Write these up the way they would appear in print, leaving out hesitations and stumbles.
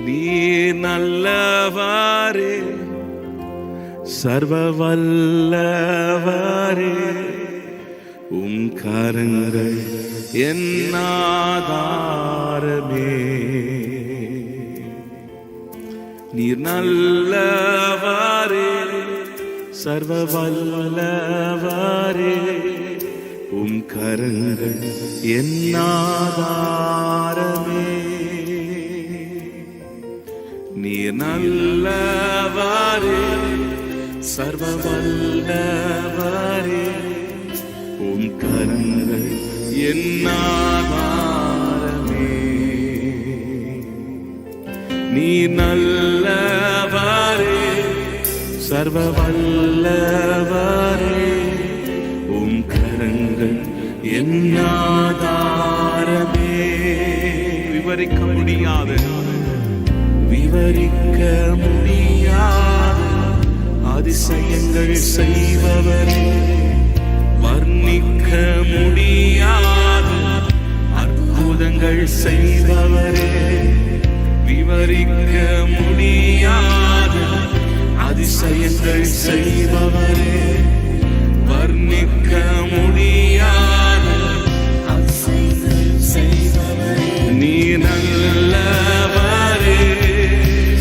நீர் நல்லவரே, சர்வ வல்லவரே, உம் கரங்கள் என் ஆதாரமே. நீர் நல்லவரே, சர்வ வல்லவரே, உம் கரங்கள் என் ஆதாரமே. நீர் நல்லவரே, சர்வ வல்லவரே, உம் கரங்கள் என் ஆதாரமே. நீர் நல்லவரே, சர்வ வல்லவரே, உம் கரங்கள் என் ஆதாரமே. விவரிக்க முடியாத அதிசயங்கள் செய்பவரே, வர்ணிக்க முடியாத அற்புதங்கள் செய்பவரே, விவரிக்க முடியாத அதிசயங்கள் செய்பவரே, வர்ணிக்க முடியாத அதிசயங்கள் செய்பவரே. நீ நல்லவரே,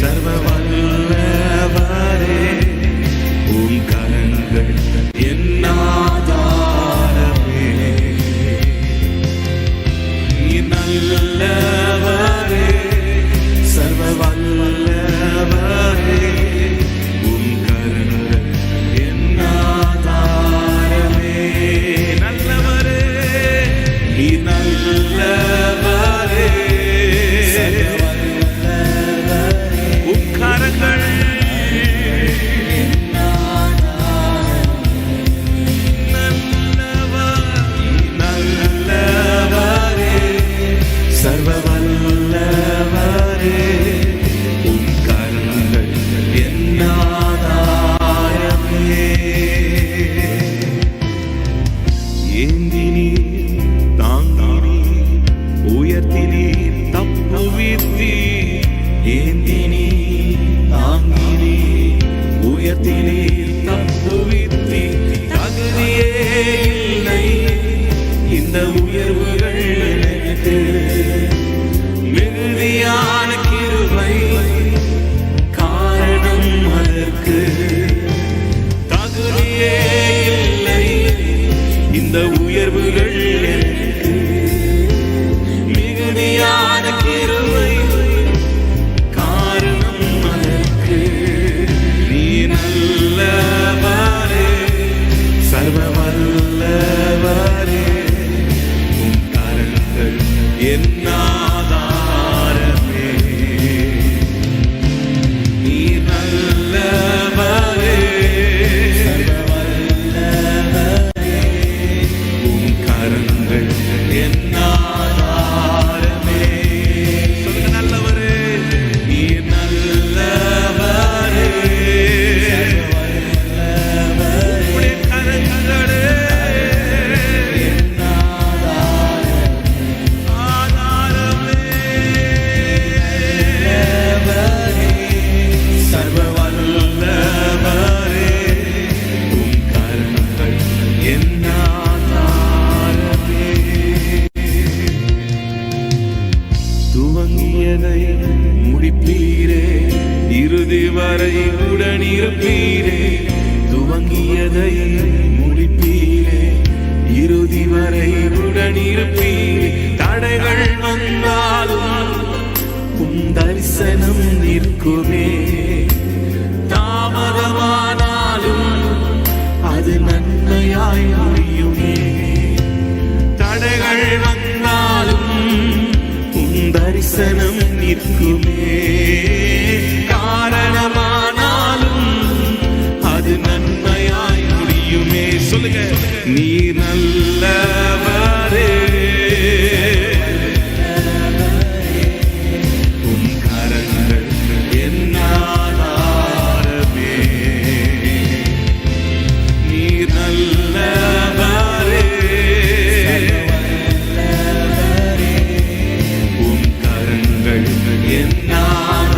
சர்வ வல்லவரே, உம் கரங்கள் என் ஆதாரமே. நீ நல்லவரே, சர்வ வல்லவரே, உம் கரங்கள் என் ஆதாரமே. நல்லவரே, நீ நல்லவரே, உம் கரங்கள் நல்லவரே, சர்வ வல்லவரே, உம் கரங்கள் என் ஆதாரமே. ஏந்தினி தாங்கினி உயர்த்தினி தப்புவித்தி. ஏந்தினி தாங்கினி உயர்த்தினி தப்புவித்தி. தகுதியே இல்லை இந்த உயர்வுகள் எனக்கு, மிகுதியான கிருபை காரணம் அதற்கு. தகுதியே இல்லை இந்த உயர்வுகள் எனக்கு, மிகுதியான கிருபை காரணம் அதற்கு. நீ நல்லவரே, சர்வ வல்லவரே, உம் கரங்கள் என் ஆதாரமே. நீ நல்லவரே, சர்வ வல்லவரே, உம் கரங்கள் என் ஆதாரமே. சொல்லுங்க, நல்லவரே, நீ நல்லவரே, உம்முடைய கரங்களே என் ஆதாரமே. சர்வ வல்லவரே, உம் கரங்கள் என் ஆதாரமே. துவங்கியதை முடிப்பீரே, இறுதி வரை உடனிருப்பீரே. துவங்கியதை முடிப்பீரே, இறுதி வரை உடனிருப்பீரே. தடைகள் வந்தாலும் உம் தரிசனம் நிற்குமே. தாமதமானாலும் அது நன்மையாய் முடியுமே. தடைகள் வந்தாலும் உம் தரிசனம் நிற்குமே. காரணமானாலும் அது நன்மையாய் முடியுமே. சொல்லுங்க, நீ நல்லவரே, உம் கரங்கள் என் ஆதாரமே. நீ நல்லவரே, உம் கரங்கள் என் ஆதாரமே.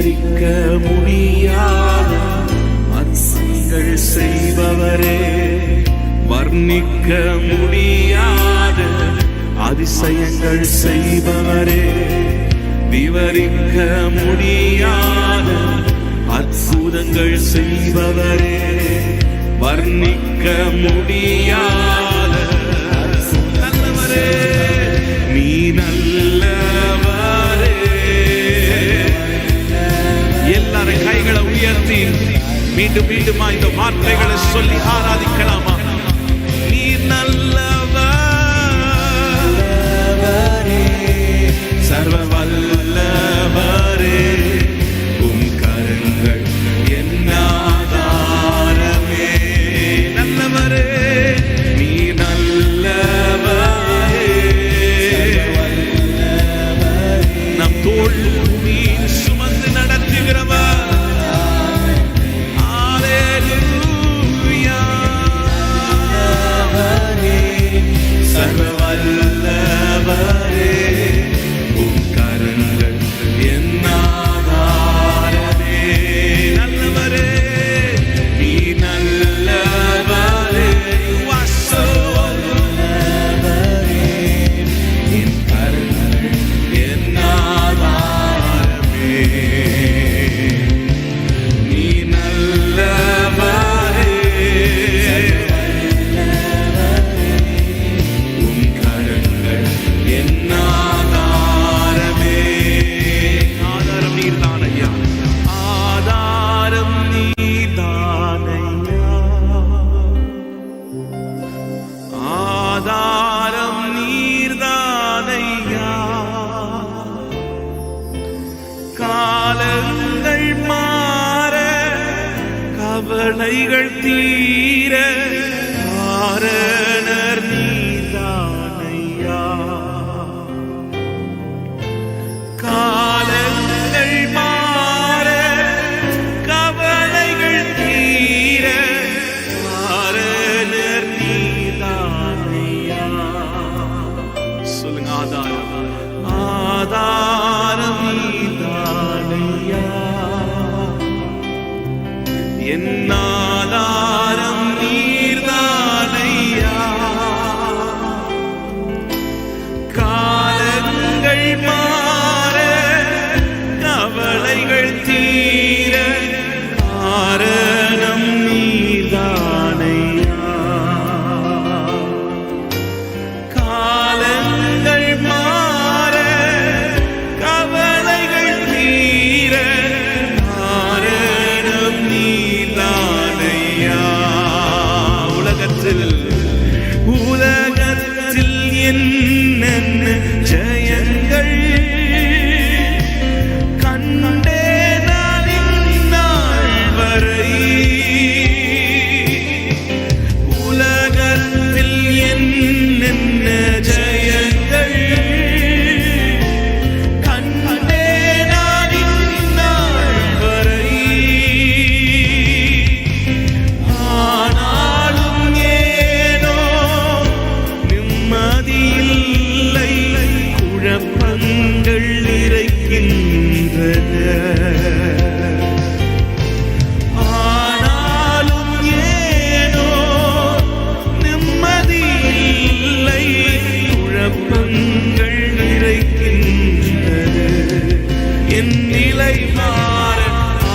விவரிக்க முடியாத அதிசயங்கள் செய்பவரே, வர்ணிக்க முடியாத அதிசயங்கள் செய்பவரே, விவரிக்க முடியாத அற்புதங்கள் செய்பவரே, வர்ணிக்க முடியாத நல்லவரே, நீ நல்லவரே. எல்லாரும் கைகளை உயர்த்தி மீண்டும் மீண்டுமா இந்த வார்த்தைகளை சொல்லி ஆராதிக்கலாமா? நீ நல்லவரே, சர்வ வல்லவரே, உம் கரங்கள் என் ஆதாரமே. நல்லவரே, நீ நல்லவரே, நம் தோள் மீன் சுமந்து நடத்துகிறவர். ஹல்லேலூயா, சர்வ வல்லவரே, உம் கரங்கள் என் ஆதாரமே. நல்லவரே, நீ நல்லவரே, என் கரங்கள் என் ஆதாரமே. நீ நல்லவரே, உம் கரங்கள் என் ஆதாரமே. ஆதாரம் நீர்தானையா, ஆதாரம் நீர்தானையா, ஆதாரம் நீர்தானையா. காலங்கள் மாற, கவலைகள் தீர, காரணர் நீர்தானையா. காலங்கள் மாற, கவலைகள் தீர, காரணர் நீர்தானையா. சொல்லுங்க, ஆதாரம், ஆதாரம் நீர்தானையா, என் ஆதாரம் நீர்தானையா. காலங்கள் மாற, கவலைகள் தீர, காரணம் நீர்தானையா. காலங்கள் மாற, கவலைகள் தீர, காரணம் நீர்தானையா. உலகத்தில் என்னென்ன ஜெயங்கள் கண்டே நான் இந்நாள் வரை. உலகத்தில் என்னென்ன ஜெயங்கள் கண்டே நான் இந்நாள் வரை. ஆனாலும் ஏனோ நிம்மதியில்லை, குழப்பங்கள் நிறைக்கின்றன. ஆனாலும் ஏனோ நிம்மதியில்லை, குழப்பங்கள் நிறைக்கின்றன. என் நிலை மாற,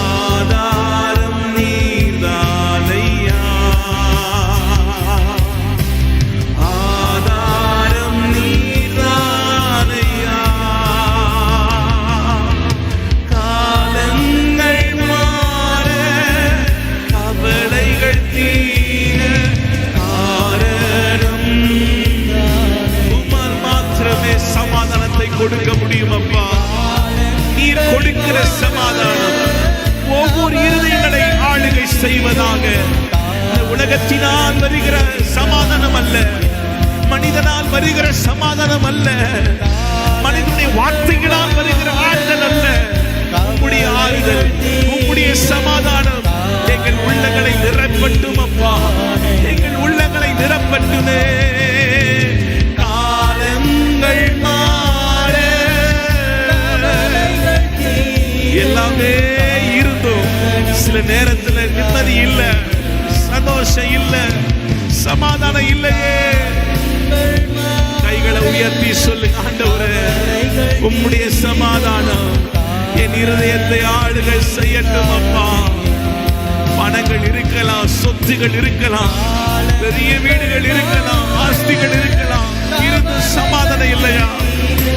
ஆதாரம் நீர்தானையா, ஆதாரம் நீர்தானையா. காலங்கள் மாற, கவலைகள் தீர, காரணம் உம்மால் மாத்திரமே சமாதானத்தை கொடுக்க முடியும். அப்பா, நீர் கொடுக்கிற சமாதானம் ஒவ்வொரு இருதயங்களை ஆளுகை செய்வதாக. இந்த உலகத்தினால் வருகிற சமாதானம் அல்ல, மனிதனால் வருகிற சமாதானம் அல்ல, மனிதனுடைய வார்த்தைகளால் வருகிற ஆறுதல் அல்ல. உம்முடைய ஆறுதல், உம்முடைய சமாதானம் எங்கள் உள்ளங்களை நிரப்பட்டும். அப்பா, எங்கள் உள்ளங்களை நிரப்பட்டுமே. காலங்கள் மாற, எல்லாமே நேரத்துல நிம்மதி இல்ல, சந்தோஷம் இல்ல, சமாதானம் இல்லையே. கைகளை உயர்த்தி சொல்லுங்க, ஆண்டவரே உம்முடைய சமாதானம் என் இருதயத்தை ஆளுகை செய்யட்டும் அப்பா. பணங்கள் இருக்கலாம், சொத்துகள் இருக்கலாம், பெரிய வீடுகள் இருக்கலாம், ஆஸ்திகள் இருக்கலாம், இருந்து சமாதானம் இல்லையா?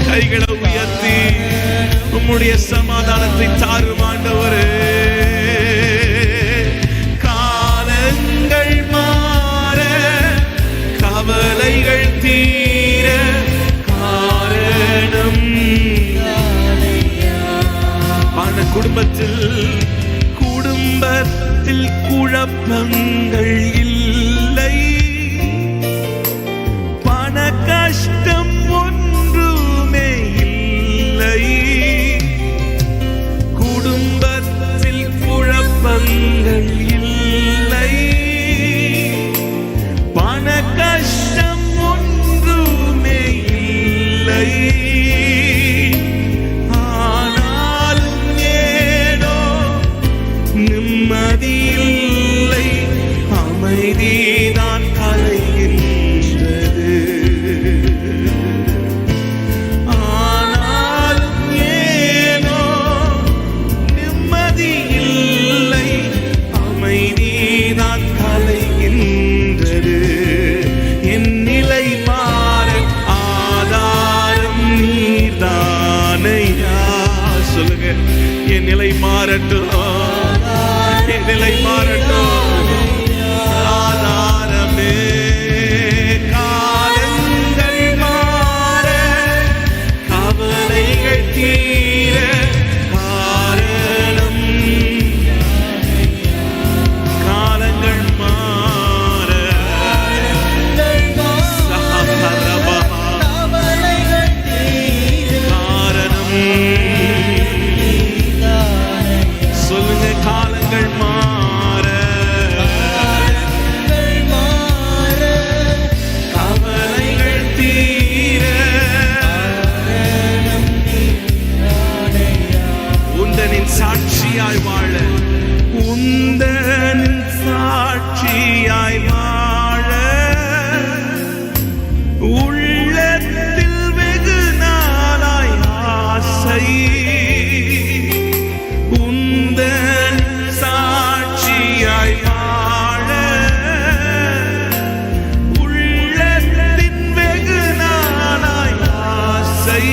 கைகளை உயர்த்தி உம்முடைய சமாதானத்தை தாரும் ஆண்டவரே. காலங்கள் மாற, கவலைகள் தீர காரணம். குடும்பத்தில் குழப்பங்கள் இல்லை, பண கஷ்டம் ஒன்றுமே இல்லை. குடும்பத்தில் குழப்பங்கள் இல்லை, பண கஷ்டம் ஒன்றுமே இல்லை. நிம்மதியில்லை, அமைதிதான் கலைகின்றது. ஆனாலும் ஏனோ நிம்மதியில்லை, அமைதிதான் கலைகின்றது. என் நிலை மாற ஆதாரம் நீர்தானையா. சொல்லுங்க, என் நிலை மாறட்டும், என் நிலை மாறட்டும், ஆதாரமே. காலங்கள் மாற, கவலைகள் தீர காரணம். காலங்கள் மாற, காரணம். சொல்லுங்க, காலங்கள் மாற, கவலைகள் தீர உந்தனின் சாட்சியாய் வாழ, உந்தனின் சாட்சியாய் வாழ உள்ளத்தில் வெகு நாளாய் ஆசை. சாட்சியாய் வாழ உள்ளத்தின் வெகு நாளாய் ஆசை.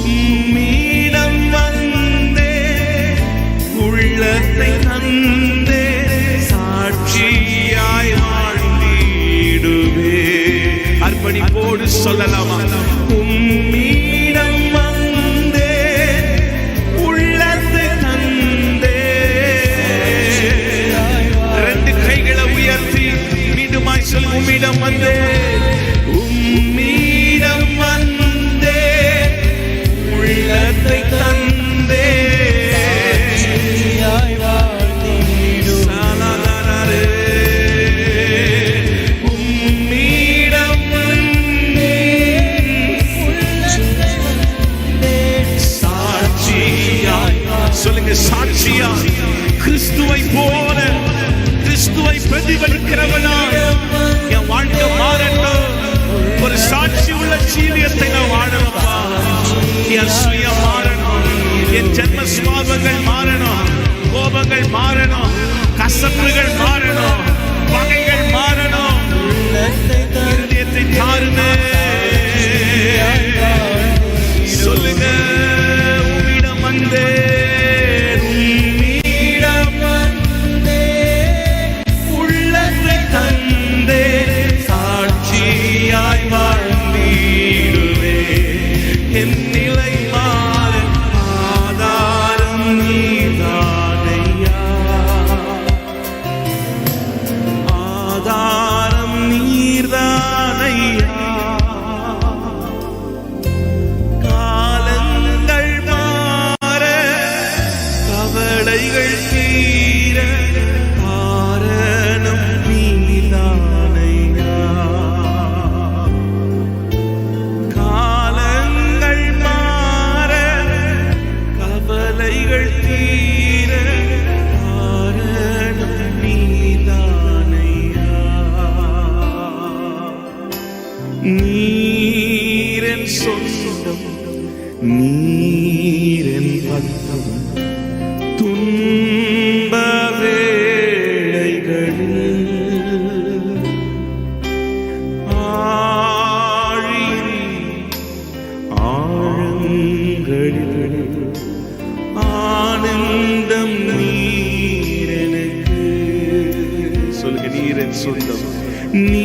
உம்மிடம் வந்தே உள்ளத்தை தந்தே சாட்சியாய் வாழ்ந்திடுவே. அர்ப்பணிப்போடு சொல்லலாமா? உம்மிடம் வந்தே உள்ளத்தை தந்தே. ரெண்டு கைகளை உயர்த்தி மீண்டுமாய் சொல், உம்மிடம் வந்தே, உம்மிடம் வந்தே உள்ளத்தை தந்தே. உம்மிடம் சாட்சியாய். சொல்லுங்க, சாட்சியா. கிறிஸ்துவை போல, கிறிஸ்துவை பிரதிபலிக்கிறவனா என் வாழ்க்கை மாறட்டும். ஒரு சாட்சி உள்ள ஜீவியத்தை நான் வாழணும்ப்பா. என் சுயம் மாறணும், என் ஜென்ம சுபாவங்கள் மாறணும், கோபங்கள் மாறணும், கசப்புகள் மாறணும், பகைகள் மாறணும். இருதயத்தை தாருமே. சொல்லுங்க, உம்மிடம் வந்தே, உம்மிடம் வந்தே உள்ளத்தை தந்தே சாட்சியாய் வாழ்ந்திடுவே. என் நிலை மாற ஆதாரம் நீதானையா. ஆதாரம் நீர்தானையா. காலங்கள் நீரன் பக்கம் துன்ப வேளைகளில் ஆழங்களில் ஆனந்தம் நீர் எனக்கு. சொல்லுங்க, நீரன் சொந்தம், நீ